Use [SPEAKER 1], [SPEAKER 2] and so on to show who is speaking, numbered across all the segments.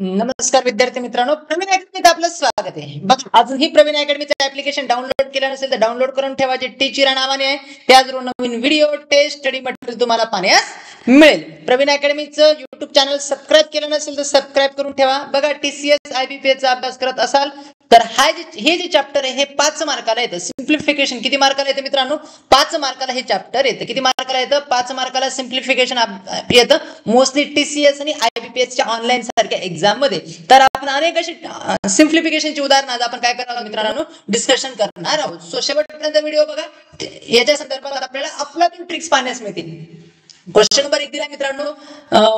[SPEAKER 1] नमस्कार विद्यार्थी मित्रांनो, प्रवीण अकॅडमीत आपलं स्वागत आहे. बघा, अजूनही प्रवीण अकॅडमीचं ऍप्लिकेशन डाउनलोड केलं नसेल तर डाउनलोड करून ठेवा. जे टीचर नावाने आहे त्याचबरोबर नवीन व्हिडिओ टेस्ट स्टडी मटेरियल तुम्हाला पाहण्यास मिळेल. प्रवीण अकॅडमीचं युट्यूब चॅनल सबस्क्राईब केलं नसेल तर सबस्क्राईब करून ठेवा. बघा, टीसीएस आयबीपीएसचा अभ्यास करत असाल तर हे जे चॅप्टर आहे हे 5 मार्काला येतं. सिम्प्लिफिकेशन किती मार्काला येतं मित्रांनो? 5 मार्काला हे चॅप्टर येतं. किती मार्काला येतं? 5 मार्काला सिम्प्लिफिकेशन येतं. मोस्टली टीसीएस आणि आयबीपीएसच्या ऑनलाईन सारख्या एक्झाम मध्ये. तर आपण अनेक अशी सिम्प्लिफिकेशनची उदाहरणं आज आपण काय करणार आहोत मित्रांनो? डिस्कशन करणार आहोत. सो शेवटपर्यंत व्हिडिओ बघा. याच्या संदर्भात आपल्याला अफलातून ट्रिक्स पाहण्यास मिळतील. क्वेश्चन नंबर 1 दिला मित्रांनो,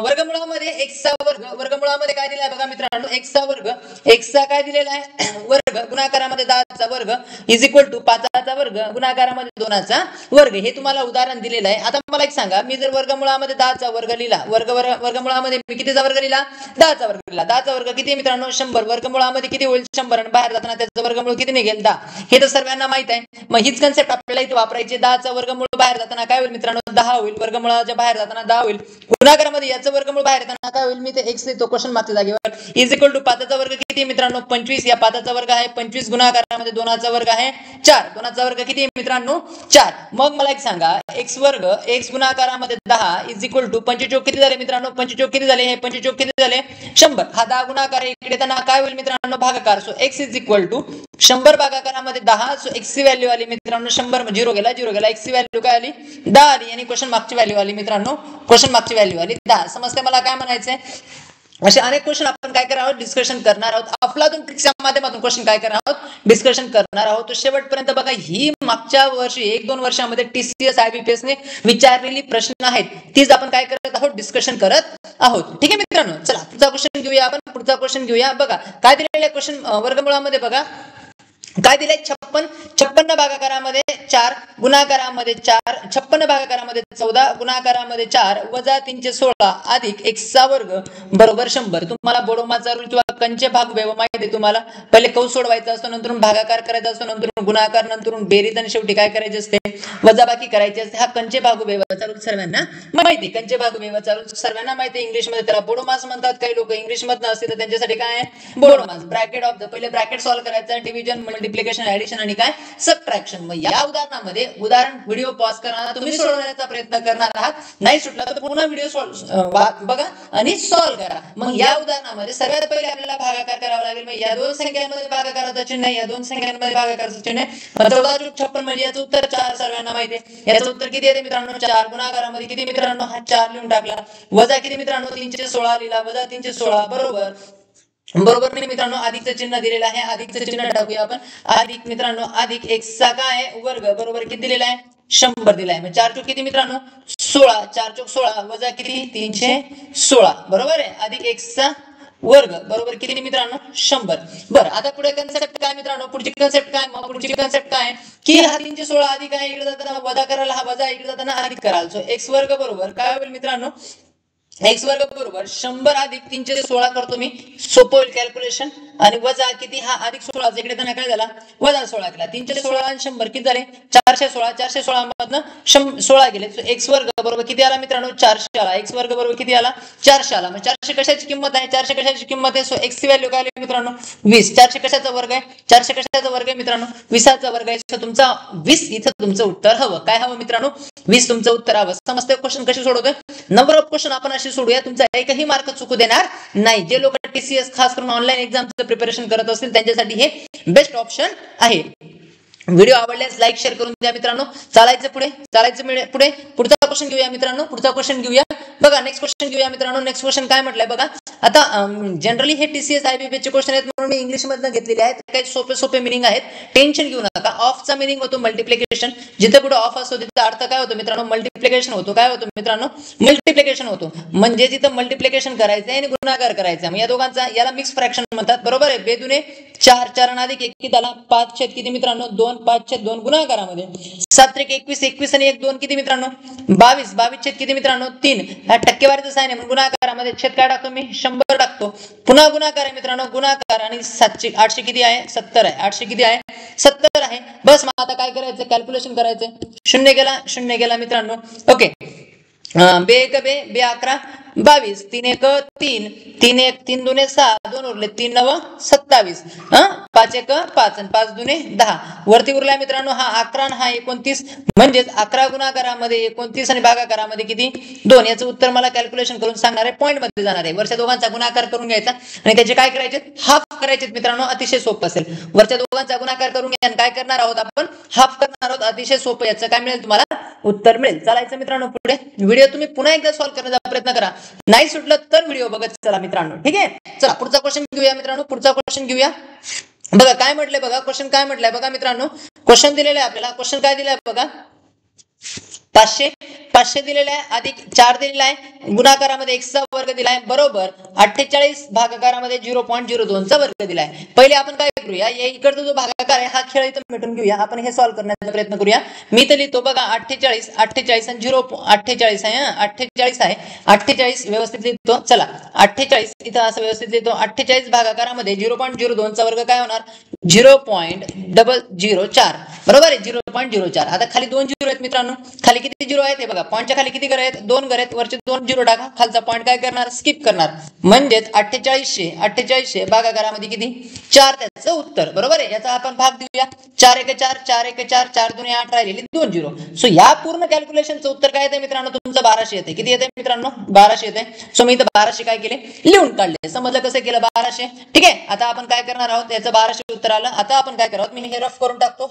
[SPEAKER 1] वर्गमुळामध्ये x चा वर्ग. वर्गमुळामध्ये काय दिलाय बघा मित्रांनो, x चा वर्ग. x चा काय दिलेला आहे? वर्ग गुणाकारामध्ये 10 चा वर्ग इज इक्वल टू 5 चा वर्ग गुणाकारामध्ये 2 चा वर्ग. हे तुम्हाला उदाहरण दिलेलं आहे. आता मला एक सांगा, मी जर वर्गमुळामध्ये 10 चा वर्ग लिहिला, वर्गमुळामध्ये मी कितीचा वर्ग लिहिला? 10 चा वर्ग लिहिला. 10 चा वर्ग किती मित्रांनो? 100. वर्गमुळामध्ये किती होईल? 100. आणि बाहेर जाताना त्याचं वर्गमूळ किती निघेल? 10. हे तर सर्वांना माहित आहे. मग हीच कन्सेप्ट आपल्याला इथे वापरायची. 10 चा वर्गमूळ बाहेर जाताना काय होईल मित्रांनो? 10 होईल. वर्गमुळाच्या बाहेर जाताना 10 होईल. गुणाकारामध्ये याचं वर्गमूळ बाहेर येताना काय होईल? मी ते x लिहितो क्वेश्चन मार्कच्या जागेवर. इज इक्वल टू 5 चा वर्ग किती मित्रांनो? 25. या 5 चा वर्ग आहे 25. गुणाकारामध्ये 2 चा वर्ग आहे 4. 2 चा वर्ग किती मित्रांनो? 4. मग मला एक सांगा, x वर्ग x गुणाकारामध्ये 10 इज इक्वल टू 25 किती झाले मित्रांनो? 25 किती झाले? हे 25 किती झाले? 100. हा 10 गुणाकार इकडे येताना काय होईल मित्रांनो? भागाकार. So x is equal to 100 भागाकारामध्ये 10. सो x ची व्हॅल्यू आली मित्रांनो 100. 0 गेला. x ची व्हॅल्यू काय आली? 10 आली. आणि क्वेश्चन मार्कची व्हॅल्यू आली मित्रांनो. क्वेश्चन मार्कची व्हॅल्यू आली 10. समजते मला काय म्हणायचंय? असे अनेक क्वेश्चन आपण काय करणार आहोत? डिस्कशन करणार आहोत. अफलातून ट्रिक्सच्या माध्यमातून क्वेश्चन काय करणार आहोत? डिस्कशन करणार आहोत. तो शेवटपर्यंत बघा. ही मागच्या वर्षी 1-2 वर्षामध्ये टीसीएस आयबीपीएस ने विचारलेली प्रश्न आहेत, तीच आपण काय करत आहोत? डिस्कशन करत आहोत. ठीक आहे मित्रांनो, चला पुढचा क्वेश्चन घेऊया. आपण पुढचा क्वेश्चन घेऊया. बघा काय दिलेलं आहे क्वेश्चन वर्गमुळामध्ये. बघा काय दिलंय? 56 भागाकारामध्ये 4 गुणाकारामध्ये 4 56 भागाकारामध्ये 14 गुणाकारामध्ये 4 वजा 316 अधिक x चा वर्ग बरोबर 100. तुम्हाला बोडोमाचा रूल किंवा कंचे भागव्यव माहिती आहे तुम्हाला. पहिले कौस सोडवायचा असतो, नंतर भागाकार करायचा असतो, नंतर गुणाकार, नंतर बेरीज आणि शेवटी काय करायचे असते? वजाबाकी करायची असते. हा कंचे भागव्यवाचा रूल सर्वांना माहिती आहे. कंचे भागव्यवाचा रूल सर्वांना माहिती आहे. इंग्लिश मध्ये त्याला बोडोमास म्हणतात. काही लोक इंग्लिश मध्ये नसतील तर त्यांच्यासाठी काय आहे? बोडोमास. ब्रॅकेट ऑफ द पहिले ब्रॅकेट सॉल्व्ह करायचा, डिव्हिजन मल्टिप्लिकेशन ऍडिशन आणि काय सबट्रॅक्शन. मग या उदाहरणामध्ये व्हिडिओ पॉज करा, तुम्ही सोडवण्याचा प्रयत्न करणार आहात. नाही सुटला तर पुन्हा व्हिडिओ बघा आणि सॉल्व्ह करा. मग या उदाहरणामध्ये सर्वात पहिले आपल्याला भागाकार करावा लागेल. मग या दोन संख्यांमध्ये भागाकाराचं चिन्ह आहे, या दोन संख्यांमध्ये भागाकाराचं चिन्ह आहे. 14 म्हणजे याचं उत्तर 4 सर्वांना माहिती आहे. याचं उत्तर किती येते मित्रांनो? 4. गुणाकारामध्ये किती मित्रांनो? हा 4 लिहून टाकला. वजा किती मित्रांनो? 316 लिहिला. वजा 316 बरोबर नाही मित्रांनो. अधिकचं चिन्ह दिलेलं आहे. अधिकचं चिन्ह टाकूया आपण. अधिक मित्रांनो अधिक x चा काय वर्ग बरोबर किती दिलेला आहे? 100 दिलाय. मग 4 चूक किती मित्रांनो? 16. 4 चूक 16 वजा किती? 316 बरोबर आहे. अधिक x चा वर्ग बरोबर किती मित्रांनो? 100. बरं, आता पुढे कन्सेप्ट काय मित्रांनो? पुढची कन्सेप्ट काय? मग पुढची कन्सेप्ट काय की हा 316 अधिक आहे, इकडे जाताना वजा करायला हा वजा, इकडे जाताना अधिक कराल. सो x वर्ग बरोबर काय होईल मित्रांनो? x वर्ग बरोबर 100 अधिक 316 करतो मी. सोपं होईल कॅल्क्युलेशन. आणि वजा किती? हा अधिक 16 इकडे त्यांना काय झाला? वजा 16 केला. 316 आणि 100 किती झाले? 416. 416 मधनं 16 गेले. x वर्ग बरोबर किती आला मित्रांनो? 400 आला. x वर्ग बरोबर किती आला? 400 आला. मग 400 कशाची किंमत आहे? 400 कशाची किंमत आहे? सो x ची व्हॅल्यू काय आली मित्रांनो? 20. 400 कशाचा वर्ग आहे? 400 कशाचा वर्ग आहे मित्रांनो? 20 चा वर्ग आहे. सो तुमचा 20 इथं तुमचं उत्तर हवं. काय हवं मित्रांनो? 20 तुमचं उत्तर हवं. समजते क्वेश्चन कशी सोडवतोय? नंबर ऑफ क्वेश्चन आपण अशी सोडूया तुमचा एकही मार्क चुकू देणार नाही. जे लोक टीसीएस खास करून ऑनलाईन एक्झामचं प्रिपरेशन करत असतील त्यांच्यासाठी हे बेस्ट ऑप्शन आहे. व्हिडिओ आवडल्यास लाईक शेअर करून द्या मित्रांनो. चालायचं पुढे. पुढचा क्वेश्चन घेऊया मित्रांनो. पुढचा क्वेश्चन घेऊया. बघा नेक्स्ट क्वेश्चन घेऊया मित्रांनो. नेक्स्ट क्वेश्चन काय म्हटलंय बघा. आता जनरली हे टीसीएस आयबीपीएस चे क्वेश्चन आहेत म्हणून मी इंग्लिश मधनं घेतलेले आहेत. काही सोपे मिनिंग आहेत. टेन्शन घेऊ नका. ऑफचा मिनिंग होतो मल्टिप्लिकेशन. जिथे पुढे ऑफ असतो तिथे अर्थ काय होतो मित्रांनो? मल्टिप्लिकेशन होतो. काय होतो मित्रांनो? मल्टिप्लिकेशन होतो. म्हणजे तिथं मल्टिप्लिकेशन करायचं आणि गुणाकार करायचा. मग या दोघांचा याला मिक्स फ्रॅक्शन म्हणतात. बरोबर आहे. बेदुने 4 4 अधिक 1 किती आला? 5 छेद किती मित्रांनो? 2 5 छेद 2 गुणाकारामध्ये. 7 त्रिक 21 21 आणि 1 2 किती मित्रांनो? 22 22 छेद किती मित्रांनो? 3. हा टक्केवारीचं साइन आहे म्हणून गुणाकारामध्ये छेद काय टाकतो मी? 100 टाकतो. पुन्हा गुणाकार आहे मित्रांनो. गुणाकार आणि 800 किती आहे? 70 आहे. 800 किती आहे? 70 आहे. बस मग आता काय करायचं? कॅल्क्युलेशन करायचं. 0 गेला मित्रांनो. ओके. बे 1 बे 11 22, 3 1 3, 3 1 3 2 6, 2 उरले 3 9 27, 5 1 5 आणि 5 2 10. वरती उरलाय मित्रांनो हा 11 आणि हा 29, म्हणजेच 11 गुणाकारामध्ये 29 आणि भागाकारामध्ये किती 2. याचं उत्तर मला कॅल्क्युलेशन करून सांगणार आहे, पॉईंट मध्ये जाणार आहे. वरच्या दोघांचा गुणाकार करून घ्यायचा आणि त्याचे काय करायचे, हाफ करायचे मित्रांनो. अतिशय सोपं असेल. वरच्या दोघांचा गुणाकार करून घ्या आणि काय करणार आहोत आपण, हाफ करणार आहोत. अतिशय सोपं. याचं काय मिळेल तुम्हाला, उत्तर मिळेल. चालायचं मित्रांनो पुढे. व्हिडिओ तुम्ही पुन्हा एकदा सॉल्व्ह करण्याचा प्रयत्न करा. नाही सुटलं तर व्हिडिओ बघत चला मित्रांनो. ठीक आहे, चला पुढचा क्वेश्चन घेऊया मित्रांनो. पुढचा क्वेश्चन घेऊया. बघा काय म्हटलंय, बघा क्वेश्चन काय म्हटलंय बघा मित्रांनो. क्वेश्चन दिलेलं आहे आपल्याला. क्वेश्चन काय दिलंय बघा, 500 दिलेला आहे, अधिक 4 दिलेला आहे, गुणाकारामध्ये x चा वर्ग दिलाय बरोबर 48, भागाकारामध्ये 0.02 चा वर्ग दिलाय. पहिले आपण काय करूया, या इकडचा जो भागाकार आहे हा खेळ इथं मिटून घेऊया. आपण हे सॉल्व्ह करण्याचा प्रयत्न करूया. मी तर लिहितो बघा 48 आणि 48 आहे, 48 आहे, 48 व्यवस्थित लिहितो. चला 48 इथं असं व्यवस्थित लिहितो. 48 भागाकारामध्ये 0.02 चा वर्ग काय होणार, 0.004 बरोबर आहे, 0.04. आता खाली 2 झिरो आहेत मित्रांनो. खाली किती झिरो आहेत हे बघा, पॉईंटच्या खाली किती घर आहेत, 2 घर आहेत. वरचे 2 झिरो टाका, खालचा पॉईंट काय करणार, स्किप करणार. म्हणजेच 4800 भागाकारामध्ये किती 4, त्याचं उत्तर बरोबर आहे. याचा आपण भाग देऊया. 4 1 4, 4 1 4, 4 2 8 राहिलेली 2 झिरो. सो या पूर्ण कॅल्क्युलेशनचं उत्तर काय येते मित्रांनो, तुमचं 1200 येते. किती येते मित्रांनो, 1200 येते. सो मी इथं 1200 काय केले, लिहून काढले. समजलं कसं केलं, 1200. ठीक आहे, आता आपण काय करणार आहोत, याचं 1200 उत्तर आलं. आता आपण काय करावं, मी हे रफ करून टाकतो.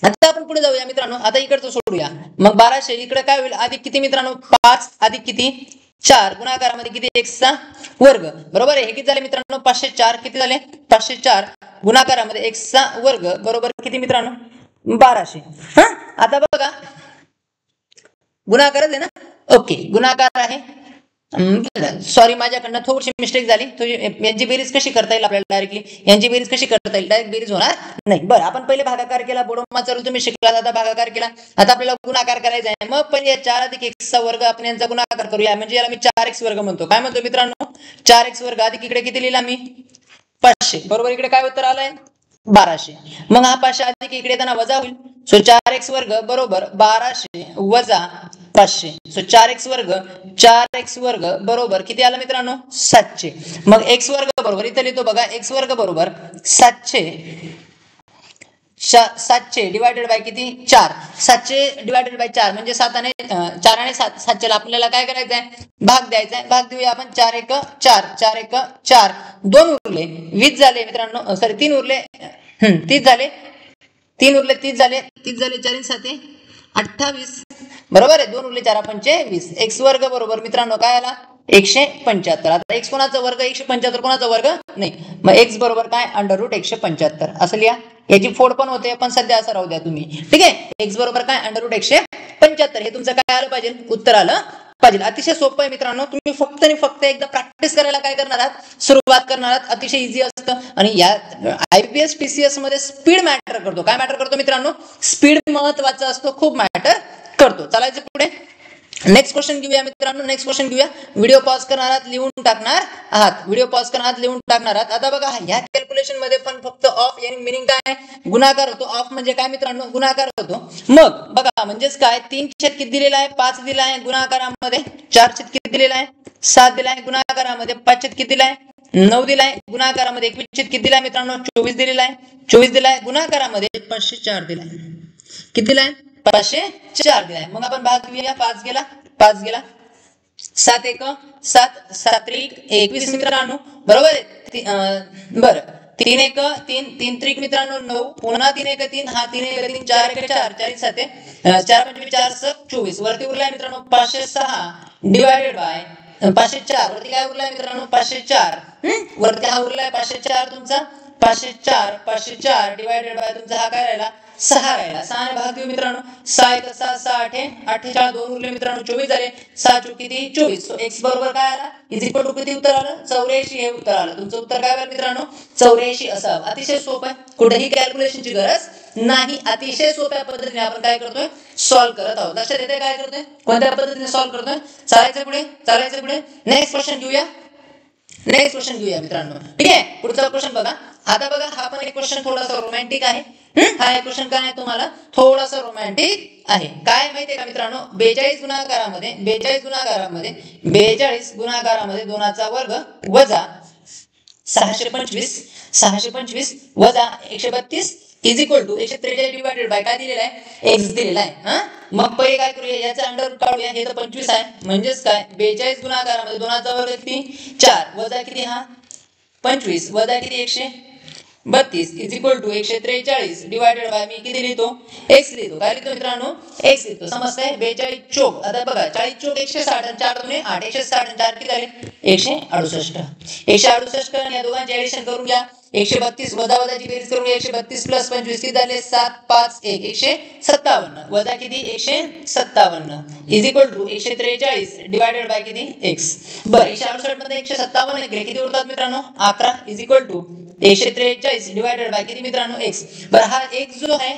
[SPEAKER 1] आता आपण पुढे जाऊया मित्रांनो. आता इकडचं सोडूया. मग 1200 इकडे काय होईल, अधिक किती मित्रांनो, 5 अधिक किती 4, गुणाकारामध्ये किती x चा वर्ग बरोबर आहे. हे किती झाले मित्रांनो, 504. किती झाले, 504 गुणाकारामध्ये x चा वर्ग बरोबर किती मित्रांनो, 1200. आता बघा गुणाकारच आहे ना, ओके गुणाकार आहे. सॉरी माझ्याकडनं थोडीशी मिस्टेक झाली. यांची बेरीज कशी करता येईल आपल्याला, डायरेक्टली यांची बेरीज कशी करता येईल, डायरेक्ट बेरीज होणार नाही. बरं आपण पहिले भागाकार केला, बोडोमाचा रूल तुम्ही शिकला, आता भागाकार केला. आता आपल्याला गुणाकार करायचा आहे. मग पहिले 4 अधिक x चा वर्ग आपण यांचा गुणाकार करूया. म्हणजे याला मी 4x वर्ग म्हणतो. काय म्हणतो मित्रांनो, 4x वर्ग अधिक इकडे किती लिहिला मी 500 बरोबर. इकडे काय उत्तर आलंय 1200. मग हा 500 अधिक इकडे येताना वजा होईल. सो 4x वर्ग बरोबर 1200 वजा 500. सो 4x वर्ग बरोबर किती आलं मित्रांनो, 700. मग x वर्ग बरोबर इथे लिहितो बघा, x वर्ग बरोबर 700 डिवायडेड बाय किती 4. 700 डिवायडेड बाय 4 म्हणजे 4 आणि 700 आपल्याला काय करायचं आहे, भाग द्यायचा आहे. भाग देऊया आपण. 4 1 4, 4 1 4, 2 उरले 20 झाले मित्रांनो. सॉरी 3 उरले 30 झाले. 3 उरले 30 झाले. 30 झाले 4 7 28 बरोबर आहे. 2 उरले 4 5 20. x वर्ग बरोबर मित्रांनो काय आला 175. आता x कोणाचा वर्ग, 175 कोणाचा वर्ग नाही. मग x बरोबर काय √175 असं लिहा. याची फोड पण होते, पण सध्या असं राहू द्या तुम्ही. ठीक आहे, x बरोबर काय √175. हे तुमचं काय आलं पाहिजे, उत्तर आलं पाहिजे. अतिशय सोपं आहे मित्रांनो. तुम्ही फक्त आणि फक्त एकदा प्रॅक्टिस करायला काय करणार आहात, सुरुवात करणार आहात. अतिशय इझी असतं. आणि या IPS PCS मध्ये स्पीड मॅटर करतो. काय मॅटर करतो मित्रांनो, स्पीड महत्वाचा असतो, खूप मॅटर करतो. चालायचं पुढे. नेक्स्ट क्वेश्चन घेऊया मित्रांनो. नेक्स्ट क्वेश्चन घेऊया. व्हिडिओ पॉज करणार आहात, लिहून टाकणार आहात. आता बघा ह्या कॅल्क्युलेशन मध्ये पण फक्त ऑफ यानी मिनिंग काय, गुणाकार होतो. ऑफ म्हणजे काय मित्रांनो, गुणाकार होतो. मग बघा म्हणजेच काय, 3 छेद किती दिलेला आहे, 5 दिला आहे गुणाकारामध्ये. 4 छेद किती दिलेला आहे, 7 दिला आहे गुणाकारामध्ये. 5 छेद किती दिला आहे, 9 दिलाय गुणाकारामध्ये. 21 छेद किती दिलाय मित्रांनो, 24 दिलेला आहे. 24 दिलाय गुणाकारामध्ये. 504 दिलाय. किती दिलाय, 504 दिलाय. मग आपण भाग घेऊया. 5 गेला 7 1 7, 7 1 21 मित्रांनो बरोबर आहे. बरं 3 1 3, 3 3 मित्रांनो 9, पुन्हा 3 1 3, हा 3 1 3, 4 1 4, 4 7 4 5 4 24. वरती उरलाय मित्रांनो 506 डिवायडेड बाय 504. वरती काय उरलाय मित्रांनो 504. वरती हा उरलाय 504 तुमचा. 504 डिवायडेड बाय तुमचा हा काय राहिला 6 राहिला. 6 ने भाग देऊ मित्रांनो. 6 1 6 6 8 48 2 उरले मित्रांनो 24 झाले. 6 चौक किती 24. सो x बरोबर काय आला, इज इक्वल टू किती उत्तर आलं 84. हे उत्तर आलं. तुमचं उत्तर काय आलं मित्रांनो 84 असावं. अतिशय सोपं आहे, कुठेही कॅल्क्युलेशनची गरज नाही. अतिशय सोप्या पद्धतीने आपण काय करतोय, सॉल्व्ह करत आहोत. लक्षात येते काय करतोय, कोणत्या पद्धतीने सॉल्व्ह करतोय. चालायचं पुढे. नेक्स्ट क्वेश्चन घेऊया मित्रांनो. ठीक आहे, पुढचा क्वेश्चन बघा. आता बघा हा पण एक क्वेश्चन थोडासा रोमॅन्टिक आहे. हा एक क्वेश्चन काय आहे तुम्हाला थोडासा रोमॅन्टिक आहे. काय माहितीये का मित्रांनो, 42 गुणाकारामध्ये 42 गुणाकारामध्ये 2चा वर्ग वजा 625 वजा 132 is equal to 143 divided by काय दिलेला आहे, एक्स दिलेला आहे. मग पहिले काय करूया, याचा अंडर रूट काढूया. हे तर 25 आहे म्हणजेच काय 42 गुणाकारामध्ये 2चा वर्ग किती 4 वजा किती हा 25 वजा किती 132 is equal to 143 divided by मी किती लिहितो, एक्स लिहितो. काय लिहितो मित्रांनो, एक्स लिहितो. समजतंय. 42 चोक आता बघा 40 चोक 160 आणि 4 दुने 8 160 आणि 4 किती झाले 168 आणि या दोघांचे ऍडिशन करून घ्या. 132 वजा वजाची बेरीज करून घ्या. 132 प्लस 25 किती झाले 7 5 1 157 वजा किती 157 is equal to 143 divided by किती एक्स. बरं 168 मध्ये 157 गेले किती उरतात मित्रांनो 11 is equal to 143 divided by किती मित्रांनो एक्स. बरं हा एक्स जो आहे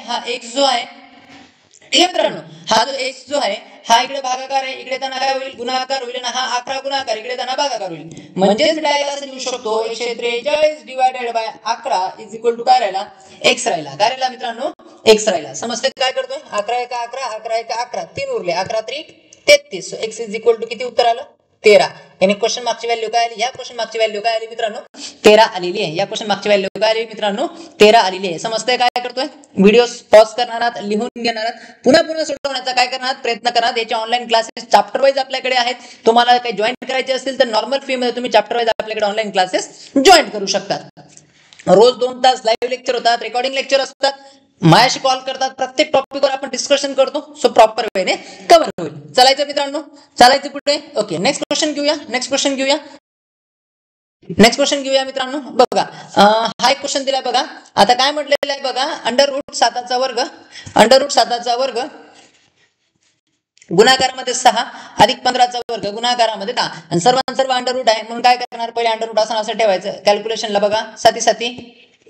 [SPEAKER 1] ठीक आहे मित्रांनो, हा जो एक्स जो आहे हा इकडे भागाकार आहे, इकडे त्यांना काय होईल गुणाकार होईल ना, हा 11 गुणाकार इकडे त्यांना भागाकार होईल. म्हणजेच मी डायरेक्ट असं लिहू शकतो 143 divided by 11 is equal to काय राहिला एक्स राहिला. काय राहिला मित्रांनो एक्स राहिला. समजते काय करतोय 11 1 11 11 1 11 3 उरले 11 3 33 एक्स इज इक्वल टू किती उत्तर आलं 13. यानी क्वेश्चन मागची व्हॅल्यू काय आली, या क्वेश्चन मागची व्हॅल्यू काय आली मित्रांनो 13 आलेली आहे. या क्वेश्चन मागची व्हॅल्यू काय आली मित्रांनो 13 आलेली आहे. समजतंय काय करतोय, व्हिडिओ पॉज करणार आहात, लिहून घेणार आहात, पुन्हा सोडवण्याचा काय करणार प्रयत्न करा. याचे ऑनलाईन क्लासेस चॅप्टर वाईज आपल्याकडे आहेत. तुम्हाला काही जॉईन करायचे असतील तर नॉर्मल फी मध्ये तुम्ही चॅप्टर वाईज आपल्याकडे ऑनलाईन क्लासेस जॉईन करू शकता. रोज 2 तास लाईव्ह लेक्चर होतात, रेकॉर्डिंग लेक्चर असतात. माझ्याशी कॉल करतात, प्रत्येक टॉपिकवर आपण डिस्कशन करतो. सो प्रॉपर वेने कव्हर होईल. चालायचं मित्रांनो, चालायचं पुढे. ओके नेक्स्ट क्वेश्चन घेऊया मित्रांनो. बघा हा एक क्वेश्चन दिलाय बघा. आता काय म्हटलेलं आहे बघा, अंडर रूट 7चा वर्ग गुणाकारामध्ये 6 अधिक 15चा वर्ग गुणाकारामध्ये 10 आणि सर्व अंडर रूट आहे म्हणून काय करणार, पहिले अंडर रूट असं ठेवायचं. कॅल्क्युलेशनला बघा 7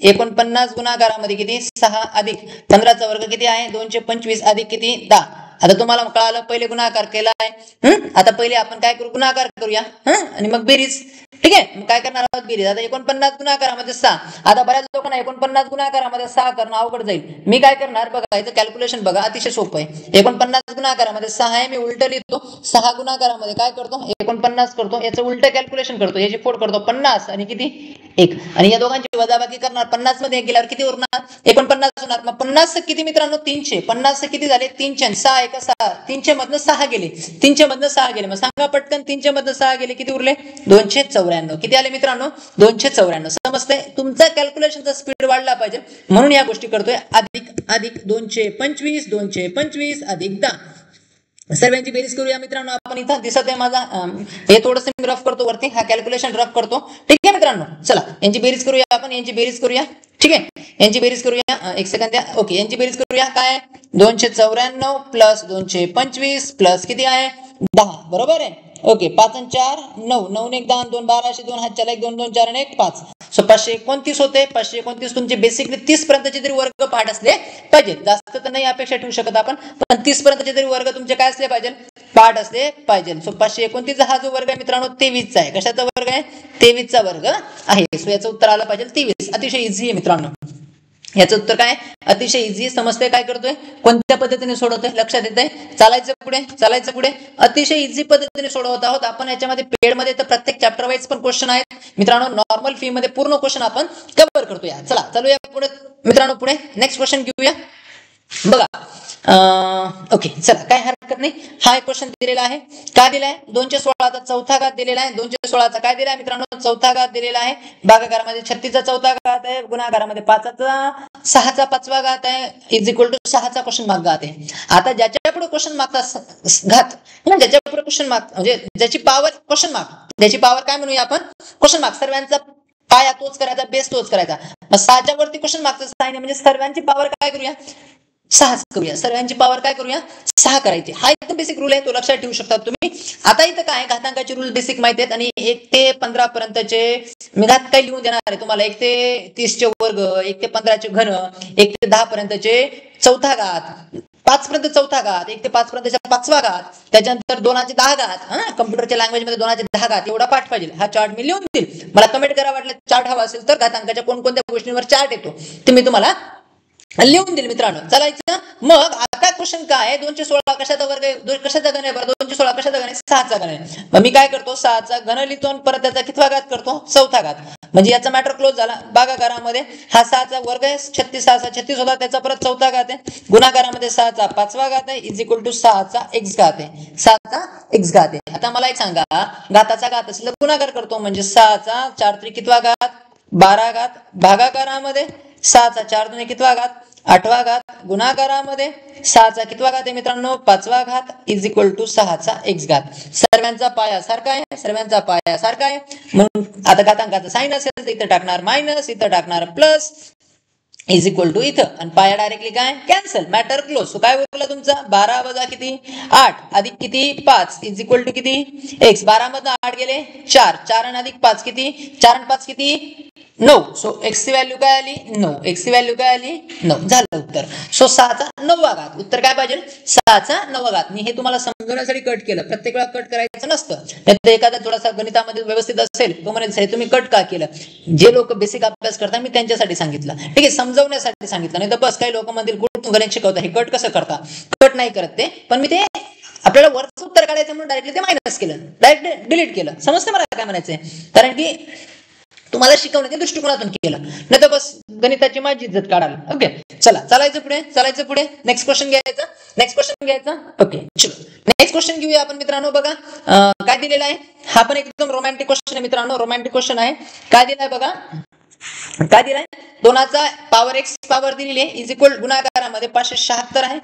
[SPEAKER 1] 49 गुणाकारामध्ये किती 6 अधिक 15चा वर्ग किती आहे 225 अधिक किती 10. आता तुम्हाला कळालं पहिले गुणाकार केला आहे. आता पहिले आपण काय करू गुणाकार करूया आणि मग बेरीज. ठीक आहे, मग काय करणार आहोत बेरीज. आता 49 गुणाकारामध्ये 6. आता बऱ्याच लोकांना 49 गुणाकारामध्ये 6 करणं अवघड जाईल. मी काय करणार बघा, याचं कॅल्क्युलेशन बघा अतिशय सोपं आहे. 49 गुणाकारामध्ये 6 आहे, मी उलट लिहितो. 6 गुणाकारामध्ये काय करतो 49 करतो, याचं उलट कॅल्क्युलेशन करतो, याची फोड करतो 50 आणि किती 1 आणि या दोघांची वजाबाकी करणार. 50 मध्ये 1 गेल्यावर किती उरणार 49 होणार. मग 50 किती मित्रांनो 300. 50 किती झाले 300 आणि 6 1 6 300 मधनं 6 गेले. मग सांगा पटकन 300 मधनं 6 गेले किती उरले 294. किती आले मित्रांनो 294. समजतंय. तुमचा कॅल्क्युलेशनचा स्पीड वाढला पाहिजे म्हणून या गोष्टी करतोय. अधिक 225 अधिक 10 सर्वांची बेरीज करूया मित्रांनो. आपण इथं दिसत आहे माझा हे थोडंसं मी रफ करतो वरती, हा कॅल्क्युलेशन रफ करतो. ठीक आहे मित्रांनो, चला यांची बेरीज करूया आपण. ठीक आहे, यांची बेरीज करूया. एक सेकंद द्या. ओके यांची बेरीज करूया. काय 294 प्लस 225 प्लस किती आहे 10 बरोबर आहे. ओके 5 आणि 4 9 9 1 10 2 12 2 हात चला 1 2 2 4 आणि 1 5. सो 529 होते. 529 तुमचे बेसिकली 30 पर्यंतचे तरी वर्ग पाठ असले पाहिजे. जास्त तर नाही अपेक्षा ठेवू शकत आपण, पण 30 पर्यंतचे तरी वर्ग तुमचे काय असले पाहिजे पाठ असले पाहिजे. सो 529 हा जो वर्ग आहे मित्रांनो 23 चा आहे. कशाचा वर्ग आहे 23 चा वर्ग आहे. सो याचं उत्तर आलं पाहिजे 23. अतिशय इझी आहे मित्रांनो. याचं उत्तर काय अतिशय इझी. समजतंय काय करतोय, कोणत्या पद्धतीने सोडवतोय, लक्षात येतंय. चालायचं पुढे. अतिशय इझी पद्धतीने सोडवत आहोत आपण. याच्यामध्ये पेड मध्ये तर प्रत्येक चॅप्टर वाईज पण क्वेश्चन आहेत मित्रांनो. नॉर्मल फी मध्ये पूर्ण क्वेश्चन आपण कव्हर करतोय. चला चालूया पुढे मित्रांनो. पुढे नेक्स्ट क्वेश्चन घेऊया बघा. ओके चला काय हरकत नाही. हा एक क्वेश्चन दिलेला आहे. काय दिलाय 216 चा चौथा घात दिलेला आहे. 216 चा काय दिलाय मित्रांनो चौथा घात दिलेला आहे. भागाकारामध्ये 36 चा चौथा घात आहे. गुणाकारामध्ये 5 चा 6 चा 5वा घात आहे इज इक्वल टू 6 चा क्वेश्चन मार्क घात आहे. आता ज्याच्या पुढे क्वेश्चन मार्कचा घात ज्याच्या पुढे क्वेश्चन मार्क म्हणजे ज्याची पॉवर क्वेश्चन मार्क, ज्याची पॉवर काय म्हणूया आपण क्वेश्चन मार्क. सर्वांचा पाया तोच करायचा, बेस तोच करायचा. मग 6च्या वरती क्वेश्चन मार्कचं साइन आहे म्हणजे सर्वांची पॉवर काय करूया 6 करूया. सर्वांची पॉवर काय करूया 6 करायची. हा एकदम बेसिक रूल आहे, तो लक्षात ठेवू शकता तुम्ही. आता इथं काय घातांकाचे रूल बेसिक माहिती आहेत आणि 1 ते 15 पर्यंतचे मी घात काय लिहून देणार आहे तुम्हाला. 1 ते 30 चे वर्ग, 1 ते 15 चे घन, 1 ते 10 पर्यंतचे चौथा घात, 5 पर्यंत चौथा घात, 1 ते 5 पर्यंतच्या 5वा घात, त्याच्यानंतर 2चे 10 घात, कम्प्युटरच्या लँग्वेज मध्ये 2चे 10 घात एवढा पाठ पाहिजे. हा चार्ट मी लिहून देईल. मला कमेंट करा वाटलं चार्ट हवा असेल तर, घातांकाच्या कोणकोणत्या गोष्टींवर चार्ट येतो ते मी तुम्हाला लिहून दिल मित्रांनो. चालायचं. मग आता क्वेश्चन काय आहे, 216 कशाचा वर्ग आहे, कशाचा घन आहे बरं, 216 कशाचा घन आहे, 6चा घन आहे. मग मी काय करतो, 6चा घन लिहितो आणि परत त्याचा कितवा घात करतो, चौथा घात. म्हणजे याचा मॅटर क्लोज झाला. भागाकारामध्ये हा 6चा वर्ग आहे, 36 6 36 होता, त्याचा परत चौथा घात आहे. गुणाकारामध्ये 6चा 5वा घात आहे इज इक्वल टू 6चा x घात आहे, 6चा x घात आहे. आता मला एक सांगा, घाताचा घात असेल तर गुणाकार करतो, म्हणजे 6चा 4 3 कितवा घात, 12 घात. भागाकारामध्ये 6चा 4 2 कितवा घात, 8वा घात. गुणाकारामध्ये 6चा कितवा घात आहे मित्रांनो, 5वा घात इज इक्वल टू 6चा x घात. सर्वांचा पाया सारखा आहे, सर्वांचा पाया सारखा आहे. म्हणून आता घातांकाचं साइन असेल तर इथं टाकणार मायनस, इथं टाकणार प्लस इज इक्वल टू इथं, आणि पाया डायरेक्टली काय कॅन्सल, मॅटर क्लोज. सो काय उरला तुमचा 12 वजा किती 8 अधिक किती 5 इज इक्वल टू किती x. 12 मधनं 8 गेले 4, 4 आणि अधिक 5 किती, 4 आणि 5 किती 9. सो x ची व्हॅल्यू काय आली 9, x ची व्हॅल्यू काय आली 9 झालं उत्तर. सो 6चा 9वा घात. उत्तर काय पाहिजे 6चा 9वा घात. मी हे तुम्हाला समजवण्यासाठी कट केलं, प्रत्येक वेळा कट करायचं नसतं. नाहीतर एखादा थोडासा गणितामध्ये व्यवस्थित असेल तो म्हणेल साहेब तुम्ही कट का केलं. जे लोक बेसिक अभ्यास करतात मी त्यांच्यासाठी सांगितलं, ठीक आहे, समजवण्यासाठी सांगितलं. नाही तर बस काही लोक म्हणतील कुठून गणित शिकवता, हे कट कसं करता. कट नाही करत ते, पण मी ते आपल्याला वरचं उत्तर काढायचं म्हणून डायरेक्टली ते मायनस केलं, डायरेक्ट डिलीट केलं. समजतं मला काय म्हणायचंय, कारण की तुम्हाला शिकवण्याच्या दृष्टिकोनातून केलं, नाही तर बस गणिताची माझी इज्जत काढाल. ओके चला चालायचं पुढे, चालायचं पुढे. नेक्स्ट क्वेश्चन घ्यायचं, नेक्स्ट क्वेश्चन घ्यायचं. ओके चलो नेक्स्ट क्वेश्चन घेऊया आपण मित्रांनो. बघा काय दिलेला आहे, हा पण एकदम रोमॅन्टिक क्वेश्चन आहे मित्रांनो, रोमॅन्टिक क्वेश्चन आहे. काय दिलाय बघा, काय दिलाय 2चा पॉवर x पॉवर दिलेली आहे इज इक्वल गुणाकारामध्ये 576 आहे,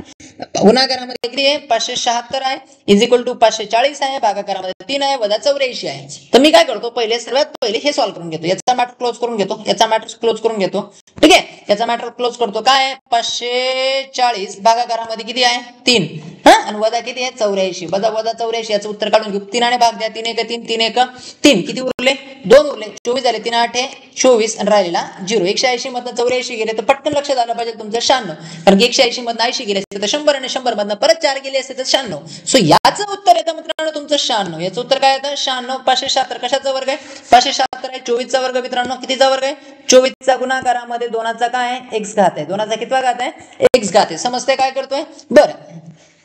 [SPEAKER 1] गुणाकारामध्ये किती आहे 576 आहे इज इक्वल टू 540 आहे, भागाकारामध्ये 3 आहे वजा 84 आहे. तर मी काय करतो, पहिले सर्वात पहिले हे सॉल्व्ह करून घेतो, याचा मॅटर क्लोज करून घेतो, याचा मॅटर क्लोज करून घेतो. ठीक आहे, याचा मॅटर क्लोज करतो. काय आहे 540 भागाकारामध्ये किती आहे 3, आणि वजा किती आहे 84, वजा 84 याचं उत्तर काढून घेऊ. 3 आणि भाग द्या, 3 1 3 3 1 3 किती उरले 2 उरले, 24 झाले, 3 8 24 आणि राहिलेला 0. 180 मधनं 84 गेले तर पटकन लक्षात आलं पाहिजे तुमचं 96, कारण की 180 मधनं 80 गेले असते तर 100 आणि 100 मधनं परत 4 गेले असते तर 96. सो याचं उत्तर येतं मित्रांनो तुमचं 96. याचं उत्तर काय येतं 96. 576 कशाचा वर्ग आहे 576 आहे, 24चा वर्ग मित्रांनो. कितीचा वर्ग आहे 24चा गुणाकारामध्ये 2चा काय आहे x घात आहे, 2चा कितवा घात आहे x घात आहे. समजते काय करतोय बरं.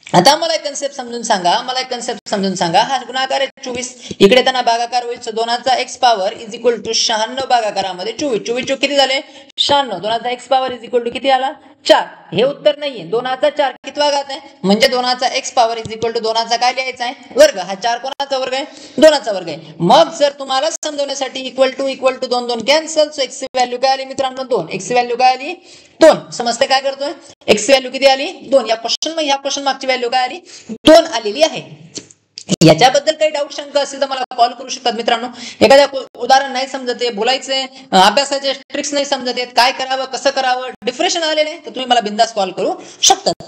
[SPEAKER 1] आता मला एक कन्सेप्ट समजून सांगा, मला एक कन्सेप्ट समजून सांगा. हा गुणाकार आहे 24, इकडे त्यांना भागाकार होईल. 2चा x power is equal to 96 भागाकारामध्ये 24, 24 किती झाले 96, 2चा x power is equal to किती आला 4. हे उत्तर नाहीये, 2चा 4 कितवा घात आहे, म्हणजे 2चा x power is equal to 2चा काय लिहायचा आहे वर्ग. हा 4 कोणाचा वर्ग आहे 2चा वर्ग आहे. मग जर तुम्हाला समजवण्यासाठी equal to 2 2 cancel. So x ची व्हॅल्यू काय आली मित्रांनो 2, x ची व्हॅल्यू काय आली 2. समजते काय करतोय, x ची व्हॅल्यू किती आली 2. या क्वेश्चन मागची व्हॅल्यू काय आली 2 आलेली आहे. याच्याबद्दल काही डाऊट शंका असेल तर मला कॉल करू शकतात मित्रांनो. एखाद्या उदाहरण नाही समजत आहे, बोलायचे अभ्यासाचे ट्रिक्स नाही समजत आहेत, काय करावं कसं करावं डिप्रेशन आलेलं आहे तर तुम्ही मला बिंदास कॉल करू शकतात.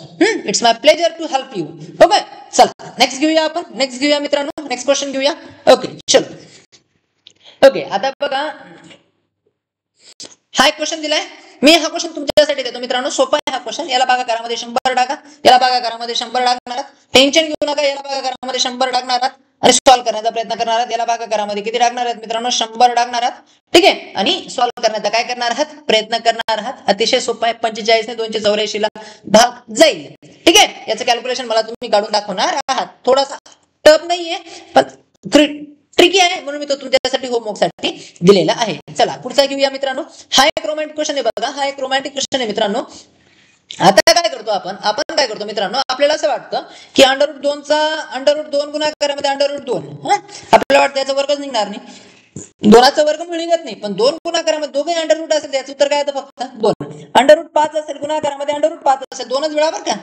[SPEAKER 1] It's my pleasure to help you. Okay चला नेक्स्ट घेऊया आपण, नेक्स्ट घेऊया मित्रांनो, नेक्स्ट क्वेश्चन घेऊया. ओके चलो. ओके आता बघा हा एक क्वेश्चन दिलाय, मी हा क्वेश्चन तुमच्यासाठी देतो मित्रांनो. सोपा आहे हा क्वेश्चन. याला भागाकारामध्ये 100 टाका, याला भागाकारामध्ये 100 टाकणार, टेन्शन घेऊ नका. याला भागाकारामध्ये 100 टाकणार आणि सॉल्व्ह करण्याचा प्रयत्न करणार आहात. याला भागाकारामध्ये किती टाकणार आहेत मित्रांनो 100 टाकणार आहात. ठीक आहे, आणि सॉल्व्ह करण्याचा काय करणार आहात प्रयत्न करणार आहात. अतिशय सोपा आहे. 45 ने 284 ला भाग जाईल. ठीक आहे, याचं कॅल्क्युलेशन मला तुम्ही काढून दाखवणार आहात. थोडासा टफ नाहीये पण ट्रिकी आहे, म्हणून मी तो तुमच्यासाठी होमवर्क साठी दिलेला आहे. चला पुढचा घेऊया मित्रांनो. हा एक रोमॅन्टिक क्वेश्चन आहे बघा, हा एक रोमॅन्टिक क्वेश्चन आहे मित्रांनो. आता काय करतो आपण काय करतो मित्रांनो, आपल्याला असं वाटतं की √2 गुणाकारामध्ये √2 आपल्याला वाटतं याचा वर्गच निघणार नाही, 2चा वर्ग निघत नाही. पण 2 गुणाकारामध्ये दोघे √2 असेल त्याचं उत्तर काय येतं फक्त 2. √5 असेल गुणाकारामध्ये √5 असेल 2च वेळा बरं का,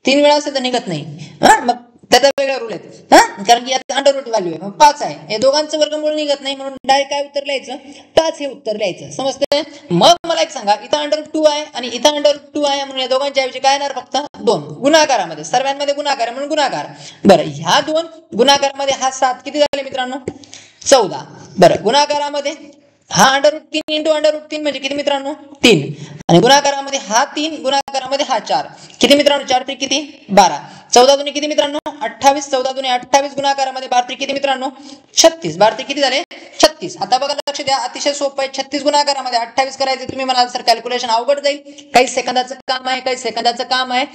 [SPEAKER 1] 3 वेळा असेल तर निघत नाही. मग त्याचा वेगळा रूल आहे, कारण की यात √2 व्हॅल्यू आहे 5 आहे, हे दोघांचं वर्गमूळ निघत नाही म्हणून डायरेक्ट काय उत्तर लिहायचं 5 हे उत्तर लिहायचं. समजतंय. मग मला एक सांगा, इथं √2 आहे आणि इथं √2 आहे म्हणून या दोघांच्या ऐवजी काय येणार फक्त 2 गुणाकारामध्ये, सर्वांमध्ये गुणाकार म्हणून गुणाकार. बरं ह्या 2 गुणाकारामध्ये हा 7 किती झाले मित्रांनो 14. बरं गुणाकारामध्ये हा √3 इंटू √3 म्हणजे किती मित्रांनो 3 आणि गुणाकारामध्ये हा 3 गुणाकारामध्ये हा 4 किती मित्रांनो 4 3 किती 12 14 दुनी किती मित्रांनो 28 14 दुनी 28 गुणाकारामध्ये 12 3 किती मित्रांनो 36 12 3 किती झाले 36 आता बघा लक्ष द्या अतिशय सोपं आहे 36 गुणाकारामध्ये 28 करायचे तुम्ही म्हणाल सर कॅल्क्युलेशन अवघड जाईल काही सेकंदाचं काम आहे काही सेकंदाचं काम आहे